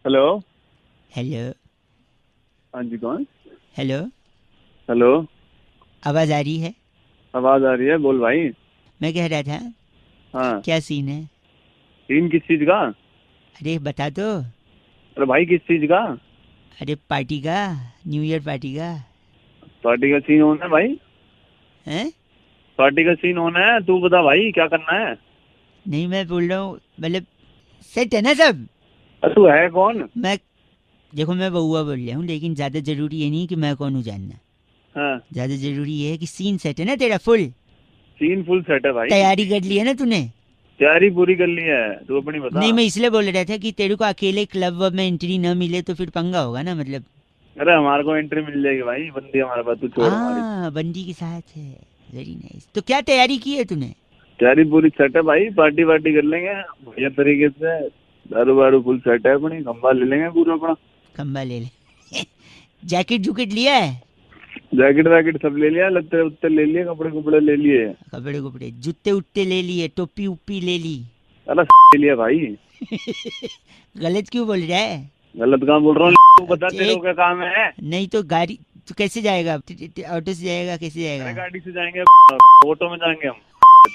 Hello. Hello. हाँ जी, कौन? Hello. Hello. आवाज़ आ रही है? आवाज आ रही है, बोल भाई। मैं कह रहा था हाँ। क्या सीन है? सीन किस चीज का? अरे बता दो। अरे भाई, किस चीज का? अरे पार्टी का, न्यू ईयर पार्टी का। पार्टी का सीन होना है भाई। हैं? पार्टी का सीन होना है, तू बता भाई क्या करना है। नहीं, मैं बोल रहा हूँ मतलब सेट है ना सब? अरे तू है कौन? मैं देखो, मैं बउआ बोल रहा हूँ, लेकिन ज़्यादा ज़रूरी ये नहीं कि मैं कौन हूँ जानना। हाँ। ज़्यादा ज़रूरी ये है कि सीन सेट है ना तेरा फुल? सीन फुल सेट है भाई। तैयारी कर ली है ना तूने? तैयारी पूरी कर ली है, तू अपनी बता। नहीं, मैं इसलिए बोल रहा था कि तेरे को अकेले क्लब में एंट्री न मिले तो फिर पंगा होगा ना, मतलब। अरे हमारे को एंट्री मिल जाएगी भाई, बंदी हमारे पास, तू छोड़ हमारी। हाँ, बंदी के साथ है। Very nice. तो क्या तैयारी की है तूने? तैयारी पूरी सेट है भाई, पार्टी वार्टी कर लेंगे बढ़िया तरीके से। दारू वारू फुल सेट है, अपनी खंबा ले लेंगे पूरा अपना। खंबा ले ले। जैकेट जूकेट लिया है? जैकेट वैकेट सब ले लिया, लत्ते उत्ते ले लिए, कपड़े कुपड़े ले लिए। कपड़े कपड़े जूते उट्टे ले लिए, टोपी उप्पी ले ली? अरे ले लिया भाई। गलत क्यों बोल रहा है? गलत कहाँ बोल रहा हूँ, तू बता तेरे को एक क्या काम है। नहीं तो गाड़ी तो कैसे जाएगा? ऑटो से जाएगा? कैसे अरे जाएगा? गाड़ी से जाएंगे, ऑटो में जाएंगे हम।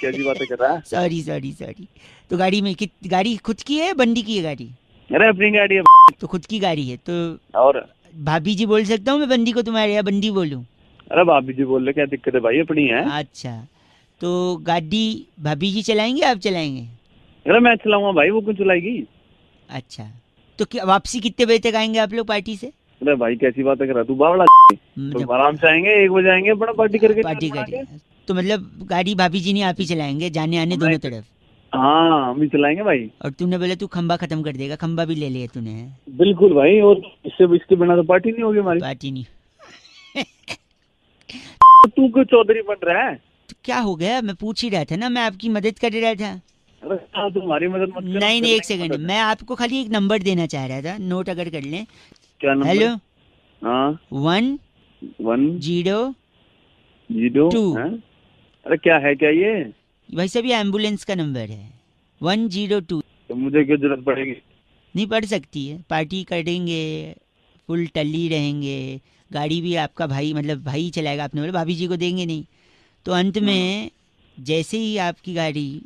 कैसी बातें कर रहा है। Sorry sorry sorry. तो गाड़ी में गाड़ी खुद की है बंदी की है गाड़ी? अरे अपनी गाड़ी है। तो खुद की गाड़ी है तो और भाभी जी बोल सकता हूँ मैं बंदी को तुम्हारे, या बंदी बोलूँ? अरे भाभी जी बोल रहे, क्या दिक्कत है भाई, अपनी है। अच्छा, तो गाड़ी भाभी जी चलाएंगे आप चलाएंगे? अरे मैं चलाऊंगा भाई, वो क्यों चलाएगी। अच्छा, तो क्या वापसी कितने बजे तक आएंगे आप लोग पार्टी से? अरे भाई कैसी बातें कर रहा है तू, बावड़ा। तो जब आराम से आएंगे, 1 बजे आएंगे, अपना पार्टी करके पार्टी निकल बना करें के। तो मतलब गाड़ी भाभी जी नहीं आप ही चलाएंगे, जाने आने हमें दोनों तरफ? हाँ, हम ही चलाएंगे भाई। और तूने बोला तू खंबा खत्म कर देगा, खंबा भी ले लिया तूने? बिल्कुल भाई, और इससे इसके बिना तो पार्टी नहीं होगी हमारी। पार्टी नहीं? तो तू क्यों चौधरी बन रहा है। तो क्या हो गया? मैं पूछ ही रहा था ना, मैं आपकी मदद कर रहा था। अरे हाँ, तू हमारी मदद मत कर, हम नहीं कर नहीं, एक लेंगे सेकंड, मदद। मैं आपको खाली एक नंबर देना चाह रहा था, नोट अगर कर लें। क्या नंबर? हेलो। हाँ। वन 1 जीरो 0 टू है। अरे क्या है क्या ये। भाई साहब, ये एम्बुलेंस का नंबर है। 102। तो मुझे क्यों जरूरत पड़ेगी। नहीं पड़ सकती है, पार्टी करेंगे, फुल टल्ली रहेंगे। गाड़ी भी आपका भाई, मतलब भाई चलाएगा, आपने बोला भाभी जी को देंगे नहीं। तो अंत हाँ। में जैसे ही आपकी गाड़ी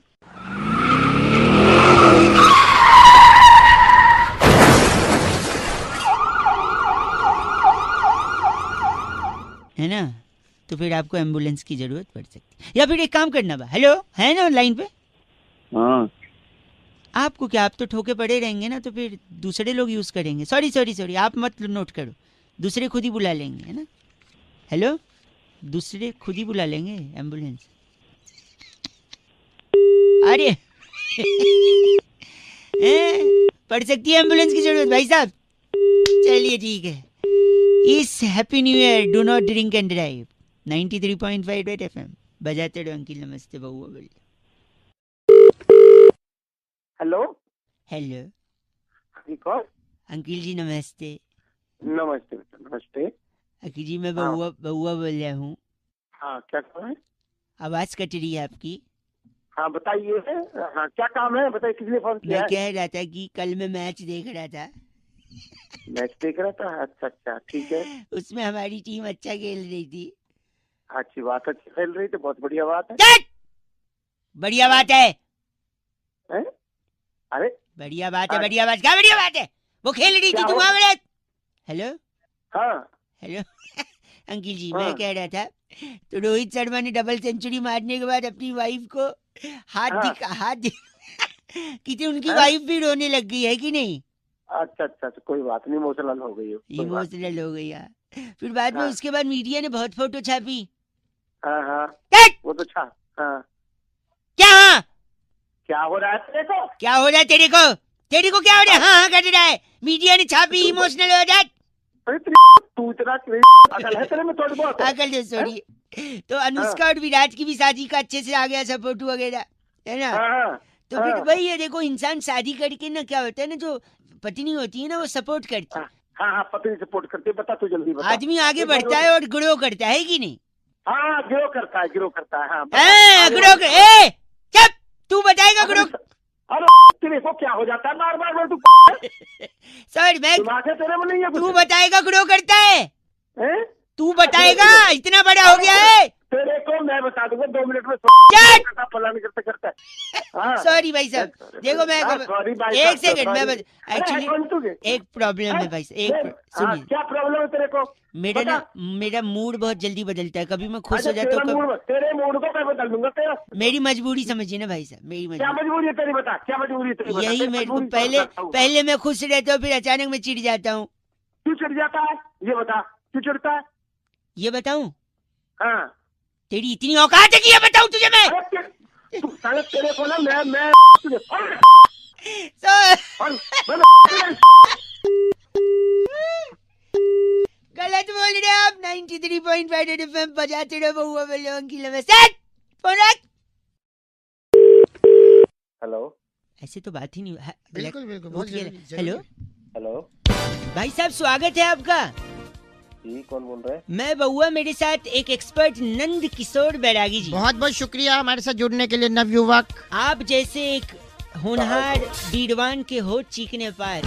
है ना, तो फिर आपको एम्बुलेंस की ज़रूरत पड़ सकती है। या फिर एक काम करना बा, हेलो है ना लाइन पे? हाँ। आपको क्या, आप तो ठोके पड़े रहेंगे ना, तो फिर दूसरे लोग यूज़ करेंगे। सॉरी सॉरी सॉरी, आप मत नोट करो, दूसरे खुद ही बुला लेंगे, है ना? हेलो, दूसरे खुद ही बुला लेंगे एम्बुलेंस। अरे पड़ सकती है एम्बुलेंस की जरूरत भाई साहब। चलिए ठीक है। इस happy new year do not drink and drive. 93.5 red FM बजाते रहो। अंकिल नमस्ते, बउआ बोल। हेलो। हेलो। जी कौन? अंकिल जी नमस्ते। नमस्ते बेटा, नमस्ते। अंकिल जी मैं हाँ। बउआ बउआ बोल रहा हूँ। हाँ, क्या काम है? आवाज़ कट रही है आपकी। हाँ बताइए। हाँ, क्या काम है बताइए, किस लिए फोन मैं किया है? कह रहा था कि कल मैं मैच देख रहा था। मैच देख रहा था, अच्छा अच्छा, ठीक है। उसमें हमारी टीम अच्छा खेल रही थी। अच्छी बात, अच्छी खेल रही तो बहुत बढ़िया बात है। चट! बढ़िया हाँ। बात है। हैं? अरे। बढ़िया बात है, हाँ, बढ़िया बात, क्या बढ़िया बात है? वो खेल रही क्या थी, तुम हो? वहां बड़े। हेलो। हाँ। हेलो। अंकिल जी मैं हाँ। कह रहा था, तो रोहित शर्मा ने डबल सेंचुरी मारने के बाद अपनी वाइफ को हाँ। हाथ कितनी उनकी हाँ। वाइफ भी रोने लग गई है कि नहीं? अच्छा अच्छा अच्छा, कोई बात नहीं, इमोशनल हो गई हो, कोई बात नहीं। इमोशनल हो गई यार। फिर बाद में हाँ। उसके बाद मीडिया ने बहुत फोटो छापी। हाँ। हाँ। हट! वो तो अच्छा। हाँ। क्या हाँ? क्या हो रहा है तेरे को? क्या हो रहा है तेरे को? तेरे को क्या हो रहा है? हाँ, हाँ हाँ कर रहा है, मीडिया ने छापी, तू इमोशनल हो जाए। अरे तू इतना अकल है तेरे में थोड़ी बहुत? अकल है, हैं? सॉरी। तो हाँ। अनुष्का और विराट की भी शादी का अच्छे से आ गया सब फोटो वगैरह, है ना? हाँ। हाँ। तो फिर हाँ। वही है, देखो इंसान शादी करके ना क्या होता है ना, जो पत्नी होती है ना वो सपोर्ट करती। हाँ। हाँ। हाँ, पत्नी सपोर्ट करती है, बता तू जल्दी बता। आदमी आगे एक बार बढ़ता है और ग्रो करता है कि नहीं? हाँ, गिरो करता है, गिरो करता है। हाँ बता, हाँ आगे ग्रो वाली कर, खबर। ए चुप, तू बताएगा अरे ग्रो। अरे तेरे को क्या हो जाता है बार बार तू? सर मैं दिमाग है तेरे में नहीं है तू कुछ? बताएगा ग्रो करता है, हैं? तू बताएगा, इतना बड़ा हो गया है। तेरे को मैं बता दूंगा 2 मिनट में चट! फलाने करते करता है। हाँ। सॉरी भाई साहब, देखो मैं सॉरी भाई एक साहब, सेकंड मैं सॉरी। एक्चुअली कौन तू के? एक प्रॉब्लम है भाई साहब, एक सुनिए, क्या प्रॉब्लम है तेरे को? मेरा बता। ना मेरा मूड बहुत जल्दी बदलता है, कभी मैं खुश अच्छा, हो जाता हूँ, तेरे मूड को मैं बदल दूंगा तेरा। मेरी मजबूरी समझिए ना भाई साहब, मेरी क्या मजबूरी मजबूरी है तेरी? बता क्या मजबूरी है तेरी? बता, यही तेरी मेरे को मजबूरी पहले समझ सकता हूँ। पहले मैं खुश रहता हूँ, फिर अचानक मैं चिढ़ जाता हूँ। क्यों चिढ़ जाता है ये बता? क्यों चिढ़ता है? ये बताऊं, हाँ। तेरी इतनी औकात है कि ये बताऊं तुझे मैं? अरे तू साले तेरे को ना मैं तुझे गलत बोल रहे हैं आप। 93.5 रेड एफएम बजाते रहो, बहुआ बल्लू की सेट फोन रख। हेलो। ऐसे तो बात ही नहीं है। बिल्कुल बिल्कुल, वो बहुत खेल- जरूरी- हेलो जरूरी। हेलो भाई साहब, स्वागत है आपका। जी, कौन बोल रहे हैं? मैं बहुआ, मेरे साथ एक एक्सपर्ट नंद किशोर बैरागी जी। बहुत बहुत शुक्रिया हमारे साथ जुड़ने के लिए नवयुवक। आप जैसे एक होनहार बीरवान के होठ चीखने पार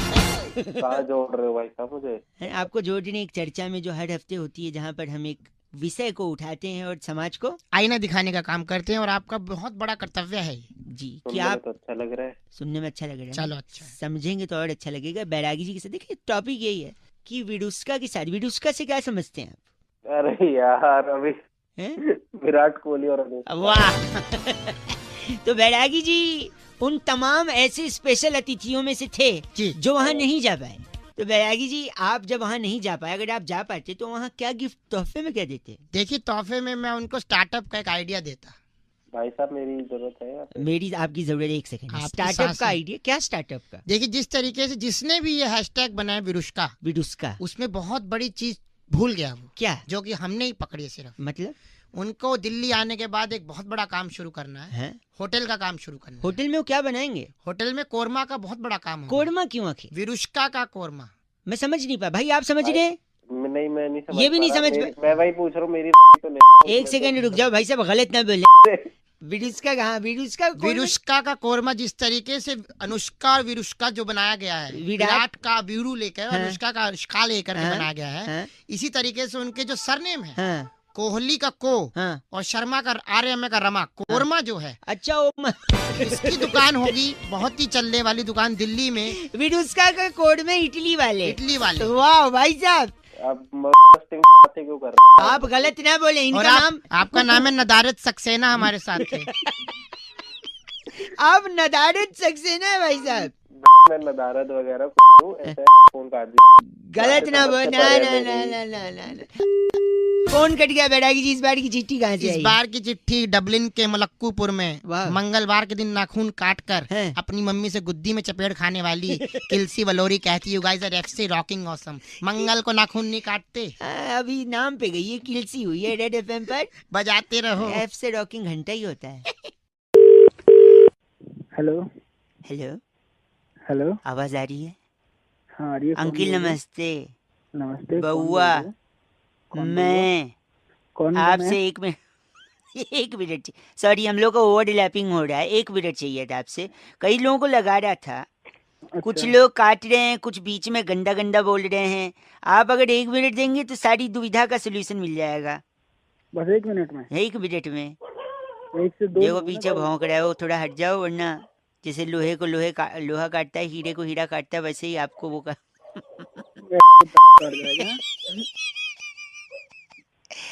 कहाँ जोड़ रहे हो भाई साहब मुझे? है, आपको जोड़ने एक चर्चा में जो हर हफ्ते होती है, जहाँ पर हम एक विषय को उठाते हैं और समाज को आईना दिखाने का काम करते हैं, और आपका बहुत बड़ा कर्तव्य है ये। जी कि सुनने में आप तो अच्छा लग रहा है। सुनने में अच्छा लग रहा है, चलो अच्छा। समझेंगे तो और अच्छा लगेगा। बैरागी जी के साथ देखिए, टॉपिक यही है कि विडुस्का के साथ, विडुस्का से क्या समझते हैं आप? अरे यार, अभी हैं? विराट कोहली और अनुष्का। वाह तो बैरागी जी उन तमाम ऐसे स्पेशल अतिथियों में से थे जी। जो वहाँ नहीं जा पाए। तो बैरागी जी, आप जब वहाँ नहीं जा पाए, अगर आप जा पाते तो वहाँ क्या गिफ्ट तोहफे में क्या देते? देखिए, तोहफे में मैं उनको स्टार्टअप का एक आइडिया देता। भाई साहब मेरी जरूरत है यार। मेरी आपकी जरूरत है, एक सेकंड। आपकी स्टार्टअप सांस का है। आइडिया क्या? स्टार्टअप का देखिए, जिस तरीके से जिसने भी ये हैशटैग बनाया विरुष्का, विडुस्का उसमें बहुत बड़ी चीज भूल गया वो, क्या जो कि हमने ही पकड़ी है सिर्फ। मतलब उनको दिल्ली आने के बाद एक बहुत बड़ा काम शुरू करना है, है? होटल का काम शुरू करना है। होटल में वो क्या बनाएंगे? होटल में कोरमा का बहुत बड़ा काम होगा। कोरमा क्यों आखिर? विरुष्का का कोरमा। मैं समझ नहीं पाया भाई, आप समझ रहे हैं? मैं नहीं समझ ये भी पा नहीं रहा। समझ मैं वही पूछ रहा हूँ, मेरी तो नहीं। एक सेकंड रुक जाओ भाई साहब, गलत ना बोले। विडुस्का कहाँ? विडुस्का कोरमा? विरुष्का का कोरमा जिस तरीके से अनुष्का और विरुष्का जो बनाया गया है, विराट का वीरू लेकर हाँ। अनुष्का का अनुष्का लेकर के हाँ। बनाया गया है, हाँ, इसी तरीके से उनके जो सरनेम है, हाँ, कोहली का को हाँ। और शर्मा का आर्यमा का रमा, कोरमा जो है अच्छा वो इसकी दुकान होगी, बहुत ही चलने वाली दुकान दिल्ली में, विडुस्का का कोड में इटली वाले। इटली वाले। वाह भाई साहब, आप बातें क्यों कर रहे आप गलत ना बोले। और इनका नाम आपका नाम है नदारत सक्सेना, हमारे साथ थे। आप नदारत सक्सेना है भाई साहब। हो? मैं नदारत वगैरह हूँ, ऐसे फोन काट दिया। गलत ना बोल। ना परे ना है ना मेरी। ना ना ना ना। फोन कट गया बैरागी जी। इस बार की चिट्ठी कहाँ से इस आई? बार की चिट्ठी डबलिन के मलक्कूपुर में वाह। मंगलवार के दिन नाखून काट कर हैं। अपनी मम्मी से गुद्दी में चपेट खाने वाली किलसी वलोरी कहती, यू गाइस आर एफसी रॉकिंग ऑसम। मंगल को नाखून नहीं काटते, हाँ, अभी नाम पे गई है, किलसी हुई है रेड एफएम पर। बजाते रहो। एफ से रॉकिंग घंटा ही होता है। Hello hello, hello. आवाज आ रही है? हाँ, आ रही है। कौन अंकिल बोल रहे हैं? नमस्ते। नमस्ते। बउआ, मैं कौन आपसे एक मिनट एक मिनट, सॉरी हम लोग का ओवरलैपिंग हो रहा है, 1 मिनट चाहिए था आपसे। कई लोगों को लगा रहा था, कुछ लोग काट रहे हैं, कुछ बीच में गंदा गंदा बोल रहे हैं। आप अगर 1 मिनट देंगे तो सारी दुविधा का सोल्यूशन मिल जाएगा। बस 1 मिनट में? 1 मिनट में। 1 से 2। देखो पीछे भौंक रहा है वो, थोड़ा हट जाओ, वरना जैसे लोहे को लोहा काटता है, हीरे को हीरा काटता है, वैसे ही आपको वो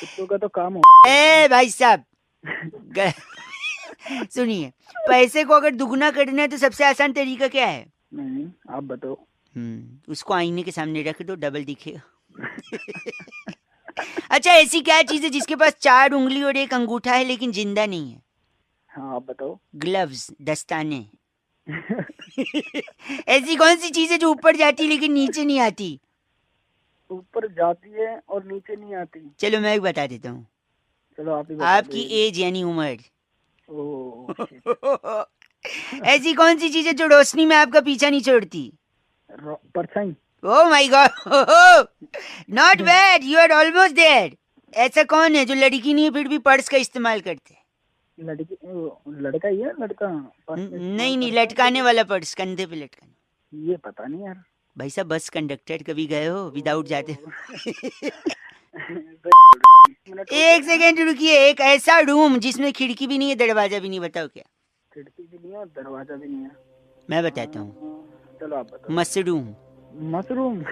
कुत्तों का तो काम हो। ए भाई साहब सुनिए, पैसे को अगर दुगना करना है तो सबसे आसान तरीका क्या है? नहीं, आप बताओ। उसको आईने के सामने रख दो, डबल दिखेगा। अच्छा, ऐसी क्या चीज है जिसके पास 4 उंगली और 1 अंगूठा है लेकिन जिंदा नहीं है? हाँ, आप बताओ। ग्लव्स, दस्ताने। ऐसी कौन सी चीज है जो ऊपर जाती लेकिन नीचे नहीं आती? ऊपर जाती है और नीचे नहीं आती। चलो मैं एक बता देता हूँ। चलो आप ही बता आपकी दो। एज यानी उम्र। ओह, shit। ऐसी कौन सी चीज है जो रोशनी में आपका पीछा नहीं छोड़ती? परछाई। Oh my god, not bad, you are almost there. ऐसा कौन है जो लड़की नहीं है फिर भी पर्स का इस्तेमाल करते? लड़की लड़का ही है लड़का? नहीं नहीं, लटकाने वाला पर्स, कंधे पे लटकाने। ये पता नहीं यार। भाई साहब बस कंडक्टर कभी गए हो विदाउट जाते? एक सेकेंड रुकिए, एक ऐसा रूम जिसमें खिड़की भी नहीं है दरवाजा भी नहीं, बताओ क्या? खिड़की भी नहीं है दरवाजा भी नहीं है। मैं बताता हूँ, चलो आप बताओ। मशरूम। मशरूम।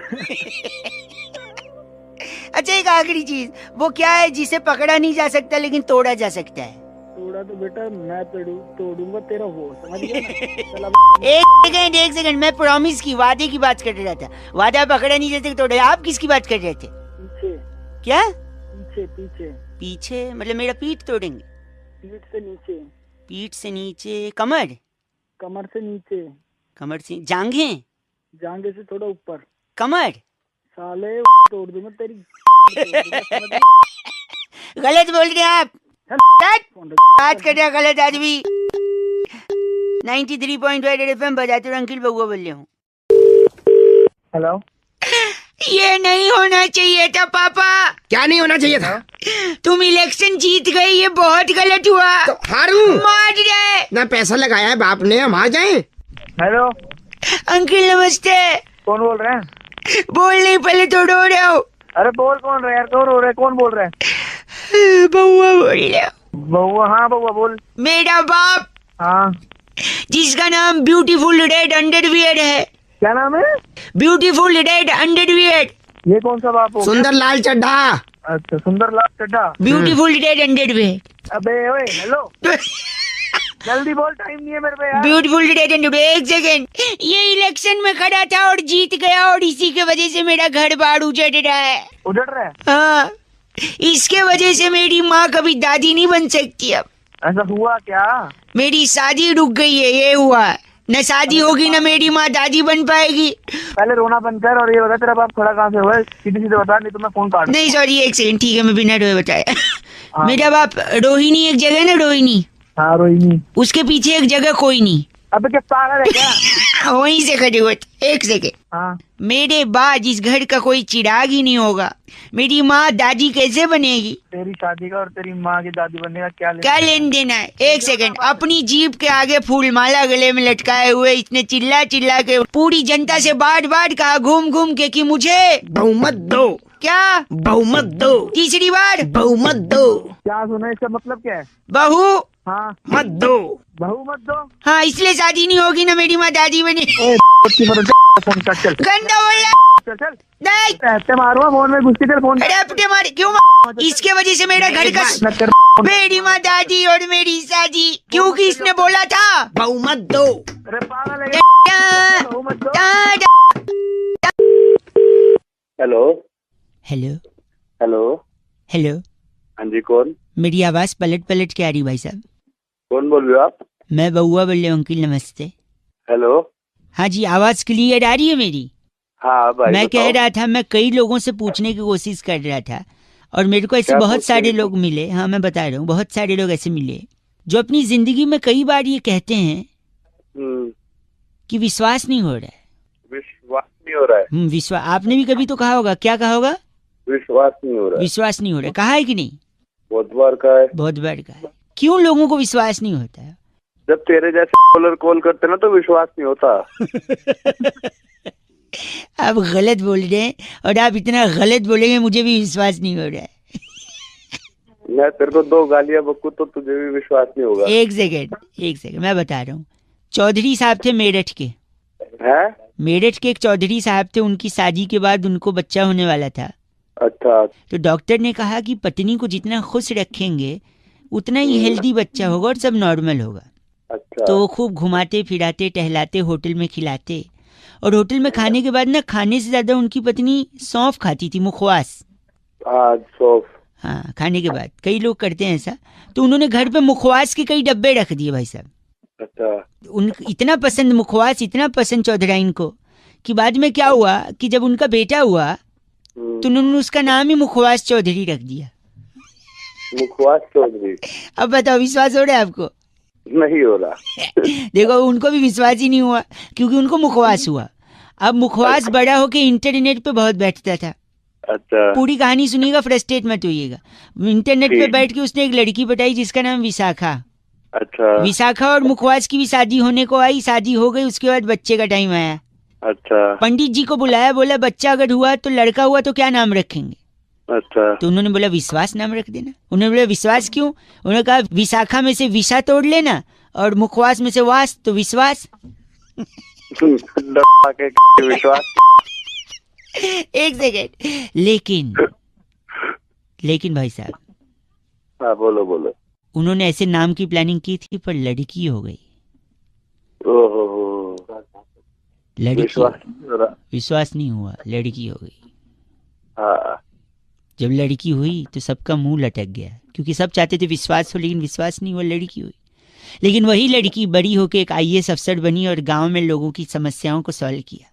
अच्छा एक आखिरी चीज, वो क्या है जिसे पकड़ा नहीं जा सकता लेकिन तोड़ा जा सकता है? तोड़ा तो बेटा मैं तोड़ूंगा तेरा वो, समझ गया ना? चल अब एक सेकंड, मैं प्रॉमिस की, वादे की बात कर रहा था। वादा पकड़ा नहीं जा सकता तोड़ा। आप किसकी बात कर रहे थे? पीछे। क्या पीछे पीछे? पीछे मतलब मेरा पीठ तोड़ेंगे? पीठ से नीचे। पीठ से नीचे, कमर? कमर से नीचे। कमर से जांघें? जांघे से थोड़ा ऊपर। कमर? साले तोड़ दूंगा तेरी। गलत बोल रहे हैं आप। बात कर रहे हैं गलत आदमी। 93.5 FM बजाते हुए अंकिल बउआ बोल रहे हूँ। हेलो। ये नहीं होना चाहिए था पापा। क्या नहीं होना चाहिए था? तुम इलेक्शन जीत गए, ये बहुत गलत हुआ। तो हारूं? मार रहे ना पैसा लगाया है बाप ने, हम आ जाए। हेलो। अंकिल नमस्ते। कौन बोल रहे हैं? बोल नहीं, पहले तो रो रहे हो। अरे बोल कौन रहा है यार? कौन रो रहा है? कौन बोल रहा है? बउआ बोल रहे हो। बउआ? हाँ बउआ बोल। मेरा बाप हाँ। जिसका नाम ब्यूटीफुल रेड अंडरवियर है। क्या नाम है? Beautiful red underwear. ये कौन सा बाप हो? सुंदर लाल चड्ढा। अच्छा सुंदर लाल चड्ढा। Beautiful red underwear. अबे ओए हेलो, जल्दी बोल, टाइम नहीं है मेरे पे यार। Beautiful red underwear. एक सेकेंड, ये इलेक्शन में खड़ा था और जीत गया और इसी के वजह से मेरा घर बार उजड़ रहा है। उजड़ रहा है? हाँ, इसके वजह से मेरी माँ कभी दादी नहीं बन सकती। अब ऐसा हुआ क्या? मेरी शादी रुक गई है, ये हुआ। न शादी होगी न मेरी माँ दादी बन पाएगी। पहले रोना बंद कर और ये बता तेरा बाप खड़ा कहाँ से हुआ है? सीधे सीधे बता, नहीं तो मैं फोन काट। नहीं सॉरी, एक सेकंड, ठीक है मैं बिना रोए बताया। मेरा बाप रोहिणी, एक जगह ना रोहिणी, हाँ रोहिणी, उसके पीछे एक जगह कोई नहीं। अबे क्या पागल है क्या? वहीं से खड़े हुए थे। एक सेकेंड, हाँ मेरे बाद इस घर का कोई चिराग ही नहीं होगा, मेरी माँ दादी कैसे बनेगी? तेरी शादी का और तेरी माँ की दादी बनने का क्या लेन देन है? एक सेकंड, अपनी जीप के आगे फूल माला गले में लटकाए हुए इसने चिल्ला चिल्ला के पूरी जनता से बार बार कहा घूम घूम के कि मुझे बहुमत दो। क्या बहुमत दो? तीसरी बार बहुमत दो। क्या सुना? इसका मतलब क्या है? बहू हाँ मत दो। बहू मत दो। हाँ, इसलिए शादी नहीं होगी ना मेरी माँ दादी बनी। फोन काट, चल गंदा बोल रहा। चल चल। नहीं, ऐसे मारूंगा फोन में, घुसती चल फोन। अरे अपने मारे क्यों? इसके वजह से मेरा घर का, मत कर। मेरी माँ दादी और मेरी शादी, क्योंकि इसने बोला था बहुमत दो। अरे पागल है क्या? बहू मत दो। Hello hello hello. हेलो, हाँ जी कौन? मेरी आवाज पलट पलट के आ रही भाई साहब। कौन बोल रहे हो आप? मैं बउआ बोल रहा हूँ अंकिल, नमस्ते। हेलो। हाँ जी, आवाज क्लियर आ रही है मेरी? हाँ भाई मैं बताओ। कह रहा था, मैं कई लोगों से पूछने की कोशिश कर रहा था और मेरे को ऐसे क्या बहुत पूछने सारे की लोग मिले। हाँ मैं बता रहा हूँ, बहुत सारे लोग ऐसे मिले जो अपनी जिंदगी में कई बार ये कहते हैं कि विश्वास नहीं हो रहा है। विश्वास नहीं हो रहा है? विश्वास, आपने भी कभी तो कहा होगा। क्या कहा होगा? विश्वास नहीं हो रहा है। विश्वास नहीं हो रहा है, कहा है कि नहीं? बहुत बार का है। बहुत बार कहा है। क्यों लोगों को विश्वास नहीं होता है? जब तेरे जैसे कॉलर कॉल करते ना तो विश्वास नहीं होता। आप गलत बोल रहे हैं और आप इतना गलत बोलेंगे मुझे भी विश्वास नहीं हो रहा है। मैं तेरे को 2 गालियां बकूं तो तुझे भी विश्वास नहीं होगा। एक सेकंड, मैं बता रहा हूँ। चौधरी साहब थे मेरठ के। हैं? मेरठ के एक चौधरी साहब थे, उनकी शादी के बाद उनको बच्चा होने वाला था। अच्छा। तो डॉक्टर ने कहा कि पत्नी को जितना खुश रखेंगे उतना ही हेल्दी बच्चा होगा और सब नॉर्मल होगा। अच्छा। तो वो खूब घुमाते फिराते टहलाते, होटल में खिलाते, और होटल में खाने के बाद ना, खाने से ज्यादा उनकी पत्नी सौंफ खाती थी, मुखवास। हाँ सौंफ। हाँ, खाने के बाद कई लोग करते हैं ऐसा। तो उन्होंने घर पे मुखवास के कई डब्बे रख दिए भाई साहब। अच्छा। उन इतना पसंद मुखवास, इतना पसंद चौधराइन को कि बाद में क्या हुआ कि जब उनका बेटा हुआ तो उन्होंने उसका नाम ही मुखवास चौधरी रख दिया। मुखवास चौधरी। अब बताओ, विश्वास हो रहा है आपको? नहीं हो रहा। देखो, उनको भी विश्वास ही नहीं हुआ क्योंकि उनको मुखवास हुआ। अब मुखवास बड़ा होके इंटरनेट पे बहुत बैठता था। अच्छा। पूरी कहानी सुनिएगा, फ्रस्ट्रेट मत होइएगा। इंटरनेट पे बैठ के उसने एक लड़की पटाई जिसका नाम विशाखा। अच्छा विशाखा और मुखवास की भी शादी होने को आई, शादी हो गई, उसके बाद बच्चे का टाइम आया। अच्छा पंडित जी को बुलाया, बोला बच्चा अगर हुआ तो लड़का हुआ तो क्या नाम रखेंगे? अच्छा तो उन्होंने बोला विश्वास नाम रख देना। उन्होंने बोला विश्वास क्यों? उन्होंने कहा विशाखा में से विषा तोड़ लेना और मुखवास में से वास तो विश्वास। डब्बा के विश्वास। एक सेकेंड, लेकिन भाई साहब, हाँ बोलो बोलो। उन्होंने ऐसे नाम की प्लानिंग की थी पर लड़की हो गई। ओहो लड़की, विश्वास विश्वास नहीं हुआ, लड़की हो गई। हाँ जब लड़की हुई तो सबका मुंह लटक गया, क्योंकि सब चाहते थे विश्वास हो, लेकिन विश्वास नहीं हुआ, लड़की हुई। लेकिन वही लड़की बड़ी होकर एक IAS अफसर बनी और गांव में लोगों की समस्याओं को सॉल्व किया।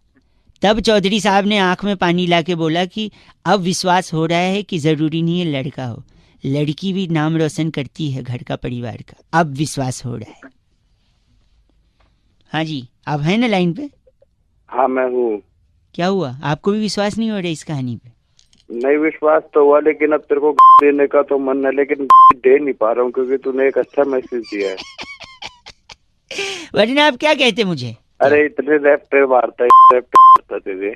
तब चौधरी साहब ने आंख में पानी लाके बोला कि अब विश्वास हो रहा है कि जरूरी नहीं है लड़का हो, लड़की भी नाम रोशन करती है घर का, परिवार का। अब विश्वास हो रहा है। हाँ जी, आप हैं ना लाइन पे? हाँ मैं हूँ। क्या हुआ, आपको भी विश्वास नहीं हो रहा इस कहानी पे? नहीं विश्वास तो हुआ, लेकिन अब तेरे को देने का तो मन है, लेकिन दे नहीं पा रहा हूँ क्योंकि तूने एक अच्छा मैसेज दिया है। वरना आप क्या कहते मुझे? अरे इतने रैप्टर मारता है, रैप्टर मारता तेरे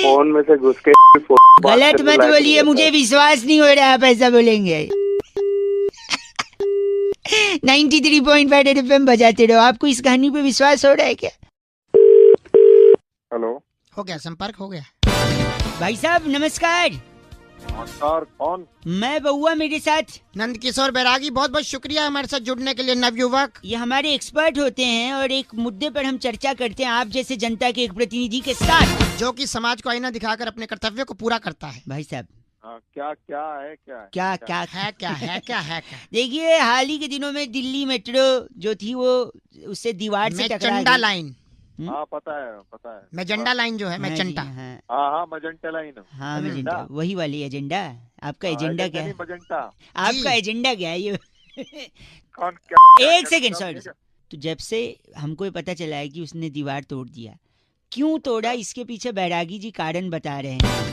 फोन में से घुस के गलत मत बोलिए, मुझे विश्वास नहीं हो रहा आप ऐसा बोलेंगे। 93.5 FM बजाते रहो। आपको इस कहानी पे विश्वास हो रहा है क्या? हेलो, हो गया, संपर्क हो गया। भाई साहब नमस्कार। नमस्कार, कौन? मैं बउआ, मेरे साथ नंद किशोर बैरागी, बहुत बहुत शुक्रिया हमारे साथ जुड़ने के लिए नवयुवक। ये हमारे एक्सपर्ट होते हैं और एक मुद्दे पर हम चर्चा करते हैं आप जैसे जनता के एक प्रतिनिधि के साथ, जो कि समाज को आईना दिखाकर अपने कर्तव्य को पूरा करता है। भाई साहब क्या क्या है, क्या है? क्या देखिए, हाल ही के दिनों में दिल्ली मेट्रो जो थी वो उससे दीवार से टकरा मेचंडा गई। लाइन, हाँ पता है। मेजेंडा लाइन जो है, हाँ जी, मेचंडा। हाँ हाँ मजेंटा लाइन। हाँ, मेजेंटा, वही वाली एजेंडा। आपका एजेंडा क्या है? मजेंटा। आपका एजेंडा क्या है ये? कौन क्या? एक सेकंड, सॉरी। तो जब से हमको ये पता चला है कि उसने दीवार तोड़ दिया, क्यों तोड़ा, इसके पीछे बैरागी जी कारण बता रहे हैं।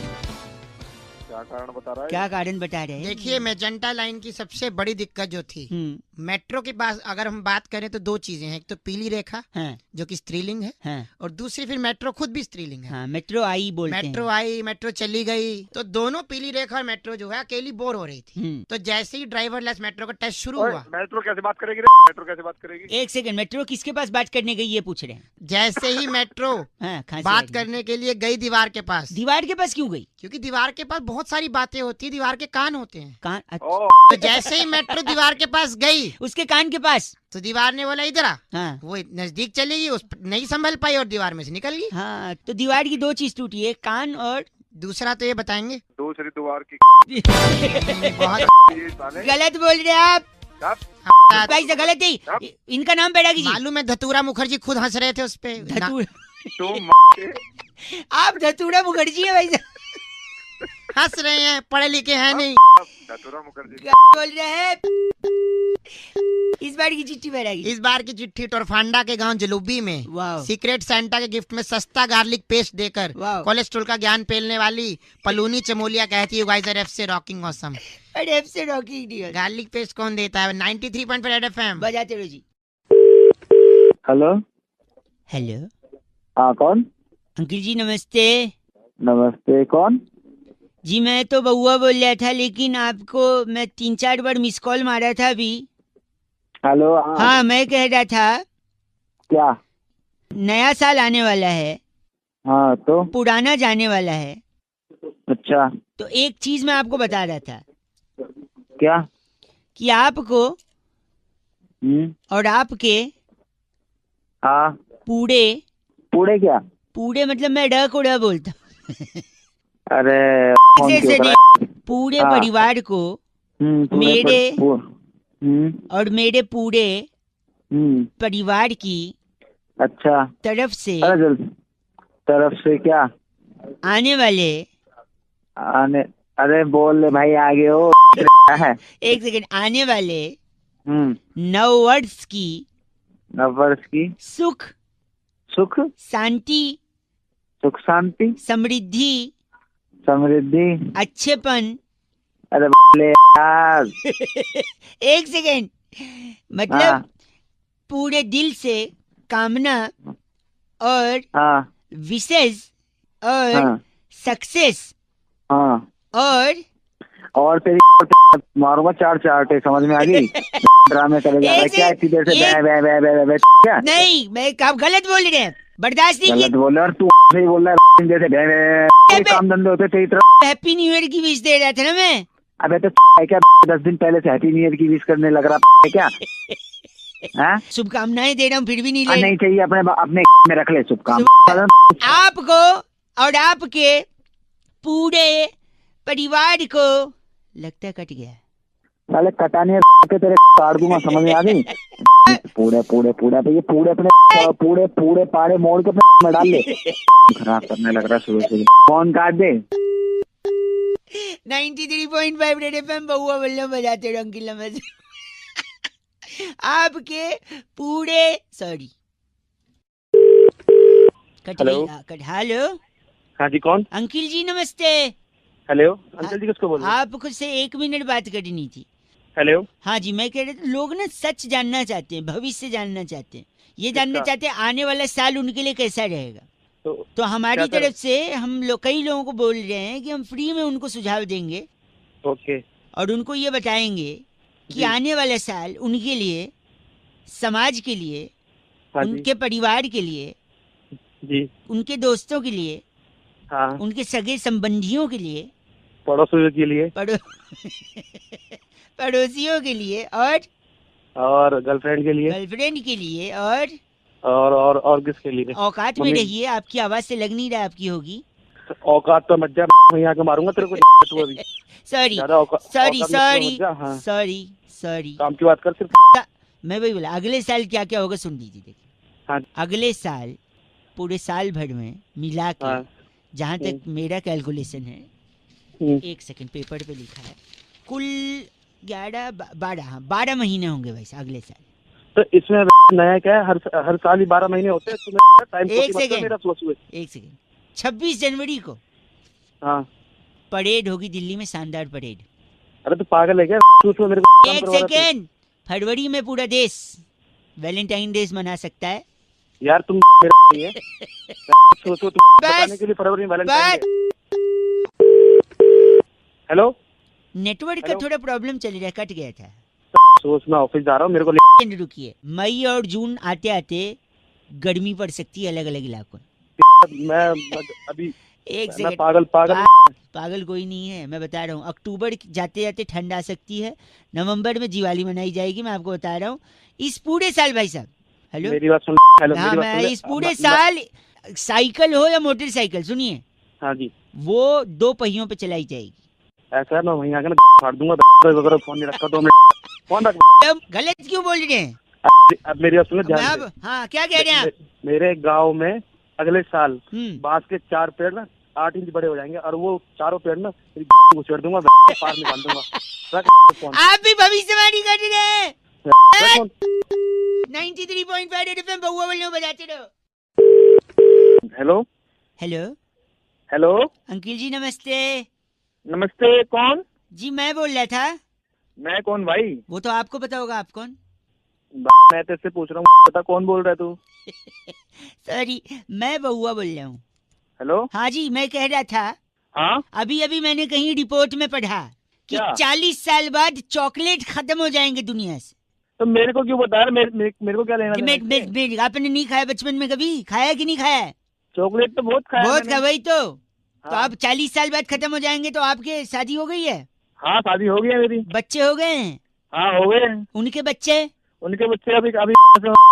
क्या कारण बता रहा है? क्या कारण बता रहे हैं? देखिए, मेजेंटा लाइन की सबसे बड़ी दिक्कत जो थी, मेट्रो के पास अगर हम बात करें तो दो चीजें हैं। एक तो पीली रेखा, हाँ, जो कि स्त्रीलिंग है, हाँ, और दूसरी फिर मेट्रो खुद भी स्त्रीलिंग है। हाँ, मेट्रो आई बोलते हैं। मेट्रो आई, मेट्रो चली गई, तो दोनों पीली रेखा और मेट्रो जो है अकेली बोर हो रही थी। तो जैसे ही ड्राइवरलेस मेट्रो का टेस्ट शुरू हुआ, मेट्रो कैसे बात करेगी रे? मेट्रो कैसे बात करेगी? एक सेकंड, मेट्रो किसके पास बात करने गई ये पूछ रहे हैं? जैसे ही मेट्रो हाँ, खांसी बात लगी। करने के लिए गई दीवार के पास, दीवार के पास क्यों गई? क्योंकि दीवार के पास बहुत सारी बातें होती है, दीवार के कान होते हैं। कान? तो जैसे ही मेट्रो दीवार के पास गई, उसके कान के पास? तो दीवार ने बोला इधर आ। हाँ, वो नजदीक चली गई, उस नहीं संभल पाई और दीवार में से निकल गई। हाँ, तो दीवार की दो चीज टूटी, एक कान और दूसरा तो ये बताएंगे। दूसरी दीवार की बहुत ये साले। गलत बोल रहे हैं आप हाँ, भाई से, गलत ही। इनका नाम बैरागी जी। मालूम है, धतूरा मुखर्जी खुद हंस रहे थे उस पे। तुम आप धतूरा मुखर्जी है भाई साहब? हंस रहे हैं, पढ़े लिखे हैं नहीं। धतूरा मुखर्जी। क्या बोल रहे हैं? इस बार की चिट्ठी बैरागी। इस बार की चिट्ठी टोरफांडा के गांव जलूबी में वाह, सीक्रेट सेंटा के गिफ्ट में सस्ता गार्लिक पेस्ट देकर वाह। कोलेस्ट्रॉल का ज्ञान पेलने वाली पलूनी चमोलिया कहती है, गाइस आर एफ से रॉकिंग ऑसम। अरे एफ से रॉकिंग डियर। गार्लिक पेस्ट कौन देता है? 93.5 FM बजाते रहो जी। हेलो, हेलो हाँ कौन? अंकिल जी नमस्ते। नमस्ते, कौन? जी मैं तो बउआ बोल रहा था, लेकिन आपको मैं 3-4 बार मिस कॉल मारा था अभी। हेलो, हाँ, मैं कह रहा था क्या? नया साल आने वाला है, हाँ तो पुराना जाने वाला है, अच्छा, तो एक चीज मैं आपको बता रहा था क्या? कि आपको और आपके हाँ, पूरे क्या? पूरे मतलब मैं ड को ड बोलता हूँ। अरे से पूरे हाँ। परिवार को मेरे और मेरे पूरे परिवार की अच्छा तरफ से क्या आने वाले अरे बोल ले भाई, आगे हो है। एक सेकंड, आने वाले नव वर्ष की सुख शांति सुख शांति समृद्धि समृद्धि अच्छेपन अरे ले यार। एक सेकेंड, मतलब हाँ पूरे दिल से कामना और हाँ विशेष और हाँ सक्सेस हाँ। और तेरी मारूंगा 4 चाटे, समझ में आ गई? ड्रामे करे जा रहा है क्या इतनी देर से? ये- बे बे बे बे बे क्या? नहीं, मैं आप गलत बोल रहे हैं, बर्दाश्त नहीं गलत किया। बोल रहा है और तू सही बोल रहा है। जैसे बे बे कोई काम धंधे होते तेरी तरफ। हैप्पी न्यू ईयर की विश दे रहा था ना मैं। अबे तो है क्या 10 दिन पहले से हैप्पी न्यू ईयर की विश करने लग रहा है क्या? हाँ शुभकामनाएं दे रहा हूँ फिर भी नहीं ले। नहीं चाहिए, अपने अपने में रख ले शुभकाम। आपको और आपके पूरे परिवार को लगता है कट गया। साले कटाने के तेरे काट दूंगा, समझ में आ गई? पूरे पूरे पूरे ये पूरे अपने पूरे पूरे पाड़े मोड़ के अपने में डाल ले। खराब करने लग रहा है शुरू से। फोन काट दे। 93.5 रेड एफएम बहुआ बल्ले बजाते रहो अंकिल नमस्ते। आपके पूरे सॉरी कट हेलो। गई। कट हेलो हाँ जी, कौन? अंकिल जी नमस्ते। हेलो अंकल जी, किसको बोल रहे हैं? आपको से 1 मिनट बात करनी थी। हेलो। हाँ जी, मैं कह रहा था लोग ना सच जानना चाहते हैं, भविष्य जानना चाहते हैं, ये जानना किसका? चाहते हैं आने वाला साल उनके लिए कैसा रहेगा। तो हमारी क्या तरफ से हम लोग कई लोगों को बोल रहे हैं कि हम फ्री में उनको सुझाव देंगे ओके। और उनको ये बताएंगे कि जी। आने वाला साल उनके लिए, समाज के लिए, हाँ जी उनके परिवार के लिए, जी। उनके दोस्तों के लिए, हाँ, उनके सगे संबंधियों के लिए, पड़ोसियों के लिए पड़ोसियों के लिए और गर्लफ्रेंड के लिए गर्लफ्रेंड के लिए और और किसके लिए? औकात में मम्मी- रहिए, आपकी आवाज से लग नहीं रहा आपकी होगी। औकात तो मत जा, वहीं आके मारूंगा तेरे को। तू अभी सॉरी ज्यादा सॉरी औकात में सॉरी मत जा। हाँ, सॉरी सॉरी। काम की बात कर सिर्फ। मैं वही बोला, अगले साल क्या क्या होगा सुन लीजिए। देखिए हाँ। अगले साल पूरे साल भर में मिला के हाँ। जहाँ तक मेरा कैलकुलेशन है, हम्म, 1 सेकंड पेपर पे लिखा है, कुल 12 महीने होंगे वैसे अगले साल। तो इसमें नया क्या है? हर साल ही 12 महीने होते हैं। तुम्हें टाइम एक सेकंड। मेरा सुबह। 1 सेकंड, 26 जनवरी को हाँ। परेड होगी दिल्ली में, शानदार परेड। अरे तू पागल है क्या? सुबह मेरे को काम 1 करवा रहा है तू। सेकंड, फरवरी में पूरा देश वैलेंटाइन डे मना सकता है। यार तुम मेरा नहीं है। सोचो तुम बताने के लिए फरवरी में वैलेंटाइन डे। हेलो। नेटवर्क का हेलो? थोड़ा प्रॉब्लम चल रहा है, कट गया था। सोच मैं ऑफिस जा रहा हूँ, मेरे को रुकिए, मई और जून आते आते गर्मी पड़ सकती है अलग अलग इलाकों में। मैं अभी 1 मैं सेकंड, पागल पागल कोई नहीं है, मैं बता रहा हूँ। अक्टूबर जाते जाते ठंड आ सकती है, नवंबर में दिवाली मनाई जाएगी, मैं आपको बता रहा हूँ। इस पूरे साल भाई साहब, हेलो मेरी बात सुन। हेलो हाँ, मेरी बात मैं सुन ले। इस पूरे साल साइकिल हो या मोटरसाइकिल, सुनिए, हाँ जी, वो 2 पहियों पे चलाई जाएगी। ऐसा है, मैं वहीं आके ना फाड़ दूंगा। अगर फोन नहीं रखा 2 मिनट फोन रख। अब गलत क्यों बोल रहे हैं? अब मेरी बात सुनो मैं ध्यान अब हाँ, क्या कह रहे हैं आप? मेरे गांव में अगले साल हम्म, बांस के 4 पेड़ ना 8 इंच बड़े हो जाएंगे और वो चारों पेड़ ना उछेड़ दूंगा, पार निकाल दूंगा। रख फोन। आप भी भविष्यवाणी कर रहे हैं। रख फोन। 93.5 रेड एफएम बहुआ बोलने बजाते रहो। Hello hello hello. अंकिल जी नमस्ते। नमस्ते, कौन? जी मैं बोल रहा था। मैं कौन भाई? वो तो आपको पता होगा, आप कौन? मैं तेरे से पूछ रहा हूँ, पता कौन बोल रहा है तू? सॉरी, मैं बहुआ बोल रहा हूँ। हेलो। हाँ जी, मैं कह रहा था, हाँ, अभी अभी मैंने कहीं रिपोर्ट में पढ़ा कि क्या? 40 साल बाद चॉकलेट खत्म हो जाएंगे दुनिया से। तो मेरे को क्यों बता रहा? मेरे को क्या लेना कि देना इससे? आपने नहीं खाया बचपन में, कभी खाया कि नहीं खाया? चॉकलेट तो बहुत खाया बहुत मैंने। खा, वही तो हाँ। आप 40 साल बाद खत्म हो जाएंगे तो आपके शादी हो गई है, हाँ, शादी हो गई है मेरी। बच्चे हो गए हैं, हाँ, हो गए हैं। उनके बच्चे। उनके बच्चे अभी अभी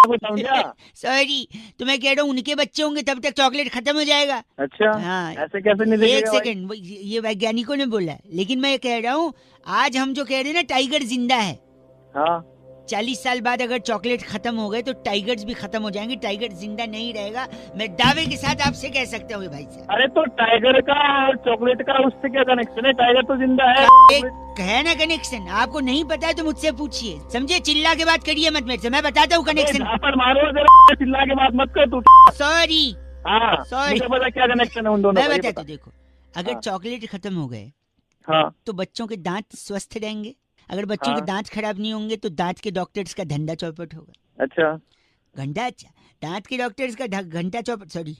कुछ समझा? सॉरी, तो मैं कह रहा हूँ उनके बच्चे होंगे तब तक चॉकलेट खत्म हो जाएगा। अच्छा, हाँ, ऐसे कैसे नहीं 1 देखेगा भाई? सेकंड, ये वैज्ञानिकों ने बोला है, लेकिन मैं कह रहा हूँ आज हम जो कह रहे हैं ना, टाइगर जिंदा है। हाँ, 40 साल बाद अगर चॉकलेट खत्म हो गए तो टाइगर्स भी खत्म हो जाएंगे, टाइगर जिंदा नहीं रहेगा। मैं दावे के साथ आपसे कह सकता हूँ भाई साहब। अरे तो टाइगर का और चॉकलेट का उससे क्या कनेक्शन है? टाइगर तो जिंदा है। एक है ना कनेक्शन, आपको नहीं पता है तो मुझसे पूछिए, समझे? चिल्ला के बात करिए मत मेरे से, मैं बताता हूँ कनेक्शन। झापड़ मारो जरा, चिल्ला के बात मत कर तू। सॉरी, हाँ, Sorry. मुझे पता क्या कनेक्शन है उन दोनों मैं का, ये बताता बता। हूँ। देखो, अगर हाँ। चॉकलेट खत्म हो गए हाँ तो बच्चों के दांत स्वस्थ रहेंगे। अगर बच्चों के हाँ। दांत खराब नहीं होंगे तो दांत के डॉक्टर्स का धंधा चौपट होगा। अच्छा घंटा अच्छा, दांत के डॉक्टर्स का घंटा चौपट, सॉरी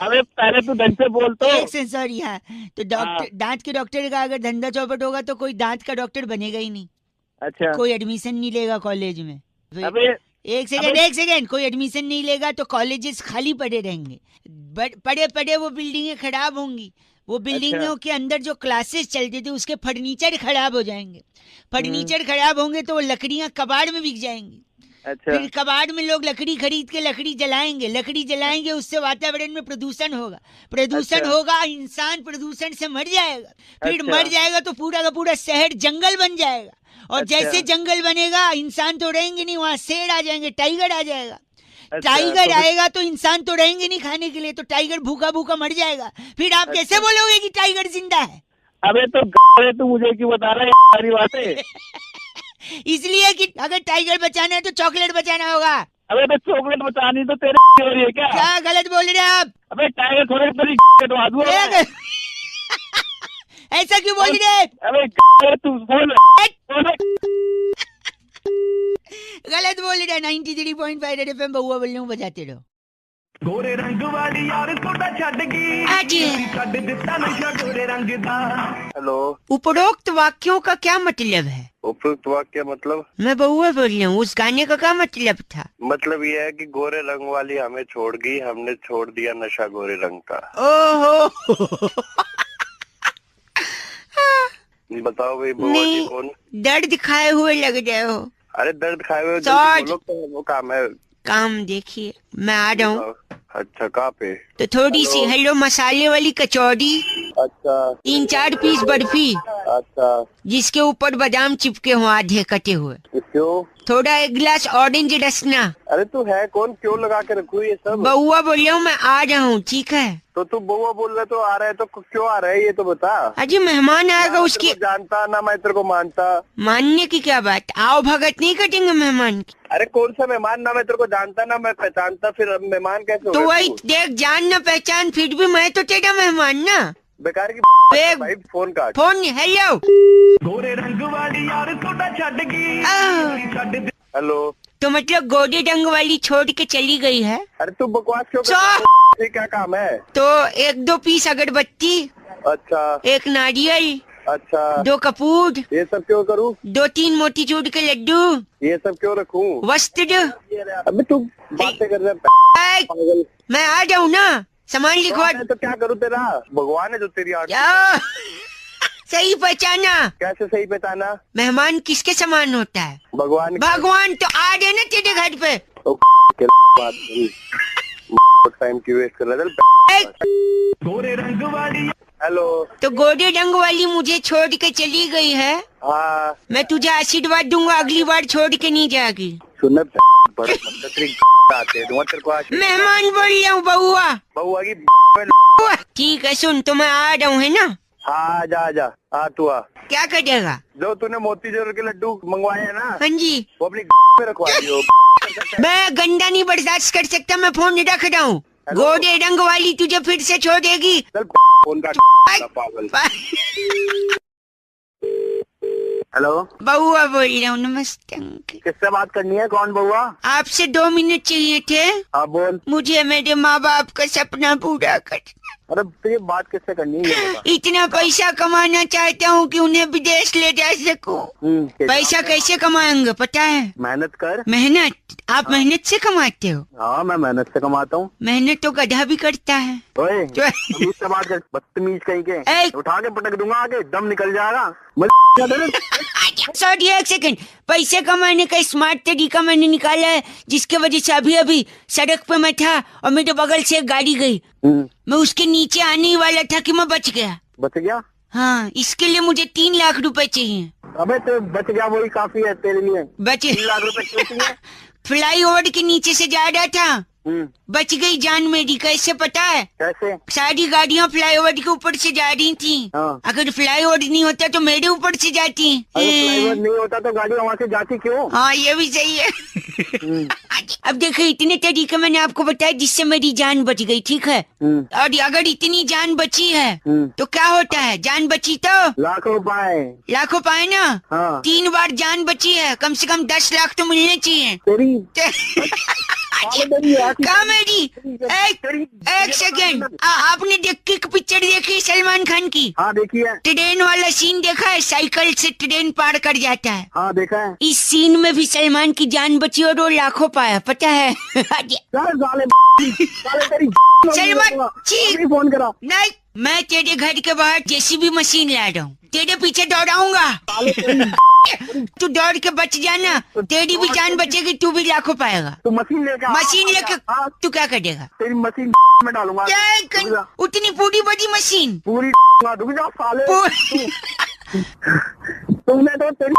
अबे पहले तू ढंग से बोल तो। एक सेकंड, सॉरी। हाँ, तो डॉक्टर, दांत के डॉक्टर का अगर धंधा चौपट होगा तो कोई दांत का डॉक्टर बनेगा ही नहीं, अच्छा कोई एडमिशन नहीं लेगा कॉलेज में। अबे एक सेकंड, कोई एडमिशन नहीं लेगा तो कॉलेजेस खाली पड़े रहेंगे, पड़े पड़े वो बिल्डिंगें खराब होंगी, वो बिल्डिंगों के अंदर जो क्लासेस चलते थे उसके फर्नीचर खराब हो जाएंगे, फर्नीचर खराब होंगे तो वो लकड़ियां कबाड़ में बिक जाएंगी, अच्छा फिर कबाड़ में लोग लकड़ी खरीद के लकड़ी जलाएंगे, उससे वातावरण में प्रदूषण होगा, अच्छा। होगा, इंसान प्रदूषण से मर जाएगा, फिर अच्छा। मर जाएगा तो पूरा का पूरा शहर जंगल बन जाएगा, और अच्छा। जैसे जंगल बनेगा इंसान तो रहेंगे नहीं, वहाँ शेर आ जाएंगे, टाइगर आ जाएगा। अच्छा, टाइगर तो आएगा तो इंसान तो रहेंगे नहीं खाने के लिए, तो टाइगर भूखा भूखा मर जाएगा, फिर आप कैसे बोलोगे कि टाइगर जिंदा है? अबे तो तू मुझे क्यों बता रहा है सारी बातें? इसलिए कि अगर टाइगर बचाना है तो चॉकलेट बचाना होगा। अबे तो चॉकलेट बचानी तो तेरे हो रही है क्या? क्या गलत बोल रहे हैं आप? अबे टाइगर थोड़े तेरी कटवा दूं मैं। ऐसा क्यों बोल रहे हैं? अबे तू बोल गलत बोल रहे हैं। 93.5 रेड एफएम बहुआ बोल रहा हूँ, बजाते रहो। गोरे रंग वाली यार सोडा छड़ गई, आज छड़ दिता नशा गोरे रंग दा। हेलो, उपरोक्त वाक्यों का क्या मतलब है? उपयुक्त वाक्य मतलब? मैं बहुआ बोल रही हूँ, उस गाने का क्या मतलब था? मतलब ये है कि गोरे रंग वाली हमें छोड़ गई, हमने छोड़ दिया नशा गोरे रंग का। ओहो बताओ भाई बुआ नहीं, जी कौन? दर्द खाए हुए लग रहे हो। अरे दर्द खाए हुए सॉरी। बोलो तो वो काम है। काम देखिए, मैं आ रहा हूँ। अच्छा कहाँ पे? तो थोड़ी सी हेलो मसाले वाली कचौड़ी, अच्छा 3-4 पीस बर्फी अच्छा, जिसके ऊपर बादाम चिपके हो आधे कटे हुए, क्यों? थोड़ा 1 गिलास ऑरेंज रसना। अरे तू है कौन, क्यों लगा के रखू ये सब? बहुआ बोल रहा हूँ, मैं आ रहा हूँ, ठीक है? तो तू बउआ बोल रहा तो आ रहा है तो क्यों आ रहा है ये तो बता। अजी मेहमान आएगा, ना मैं उसकी तेरे को जानता ना मैं तेरे को मानता। मानने की क्या बात, आओ भगत नहीं कटेंगे मेहमान की। अरे कौन सा मेहमान, ना मैं तेरे को जानता ना मैं पहचानता, फिर अब मेहमान कैसे हो तो गया वही तू? देख, जान न पहचान, फिर भी मैं तो तेरा मेहमान ना। बेकार की बे- भाई फोन काट। Phone hello. गोरे रंग वाली यार सोडा छड़ गई, आह। छड़ दि- हेलो, तो मतलब गोरे रंग वाली छोड़ के चली गई है? अरे तू बकवास क्यों कर सो- रहा है? ये क्या काम है? तो 1-2 पीस अगरबत्ती, अच्छा 1 नारियल, अच्छा, 2 कपूर, ये सब क्यों करूँ? 2-3 मोतीचूर के लड्डू, ये सब क्यों रखूं? वस्त्र। अबे तू बातें कर रहा है ऐ, पागल। मैं आ जाऊँ ना, सामान लिखवा। मैं तो क्या करूँ तेरा? भगवान है जो तेरी आंख। क्या? सही पहचाना। कैसे सही पहचाना? मेहमान किसके समान होता है? भगवान। भगवान तो आ गए ना तेरे घर पे। ओ, के बात करी। टाइम क्यों वेस्ट कर रहा है? ऐ, गोरे रंग वाली हेलो, तो गोरे रंग वाली मुझे छोड़ के चली गई है, हाँ मैं तुझे आशीर्वाद दूंगा, अगली बार छोड़ के नहीं जाएगी। सुन बड़ा तेरी आते दूंगा तेरे को आज। मेहमान बोल रहा हूँ, बहुआ। बउआ की ठीक है, सुन तो मैं आ रहा हूँ, है ना? हाँ आजा हाँ तू आ। क्या करेगा? जो तूने मोतीचूर के लड्डू मंगवाए हैं ना, हाँ जी। वो अपनी में रखवा दियो। मैं गंदा नहीं बर्दाश्त कर सकता, मैं फोन रख रहा हूँ। गोरे रंग वाली तुझे फिर से छोड़ेगी। चल फोन काट पागल। हेलो, बहुआ बोल रहा हूँ, नमस्ते अंकल। किससे बात करनी है? कौन बउआ? आपसे 2 मिनट चाहिए थे, हाँ बोल। मुझे मेरे माँ बाप का सपना पूरा कर। अरे तो ये बात किससे करनी है ये बता। इतना पैसा कमाना चाहता हूँ कि उन्हें विदेश ले जा सकूं। पैसा कैसे कमाएंगे पता है? मेहनत कर। मेहनत? आप मेहनत से कमाते हो? हाँ मैं मेहनत से कमाता हूँ। मेहनत तो गधा भी करता है। ओए जो- तमीज से बात कर, बदतमीज कहीं के। ए! उठा के पटक दूंगा आगे, दम निकल जाएगा। Sorry, 1 second. पैसे कमाने का स्मार्ट तरीका मैंने निकाला है, जिसके वजह से अभी अभी सड़क पे मैं था और मेरे बगल से एक गाड़ी गई, मैं उसके नीचे आने ही वाला था कि मैं बच गया। बच गया? हाँ, इसके लिए मुझे 3 लाख रुपए चाहिए। अबे तो बच गया वही काफी है तेरे लिए। बचे 3 लाख रुपए क्यों चाहिए? फ्लाई ओवर के नीचे से जा रहा था, बच गई जान मेरी। कैसे पता है? कैसे? सारी गाड़ियाँ फ्लाईओवर के ऊपर से जा रही थी। हाँ। अगर फ्लाईओवर नहीं होता तो मेरे ऊपर से जाती। अगर फ्लाईओवर नहीं होता तो गाड़ी वहाँ से जाती क्यों? हाँ ये भी सही है। अब देखो इतने तरीके मैंने आपको बताया जिससे मेरी जान बच गई, ठीक है? और अगर इतनी जान बची है तो क्या होता है? जान बची तो लाखों पाए। लाखों पाए ना। हाँ। 3 बार जान बची है, कम से कम 10 लाख तो मिलने चाहिए। तेरी क्या मेरी? एक सेकेंड, आपने एक पिक्चर देखी सलमान खान की? हाँ देखी है। ट्रेन वाला सीन देखा है? साइकिल से ट्रेन पार कर जाता है। हाँ देखा है। इस सीन में भी सलमान की जान बची और वो लाखों पाया, पता है? सलमान जी फोन करा। नहीं, मैं तेरे घर के बाहर जेसीबी मशीन ला रहा हूँ, तेरे पीछे दौड़ाऊंगा। तू दौड़ के बच जाना, तेरी भी जान बचेगी, तू भी लाखों पाएगा। तो मशीन लेके तू क्या करेगा? तेरी मशीन में डालूंगा। क्या उतनी पूरी बड़ी मशीन? पूरी साले। तुमने तो तेरी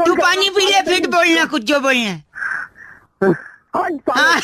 तू पानी पी ले फिर बोलना कुछ जो बोलना है। हाँ।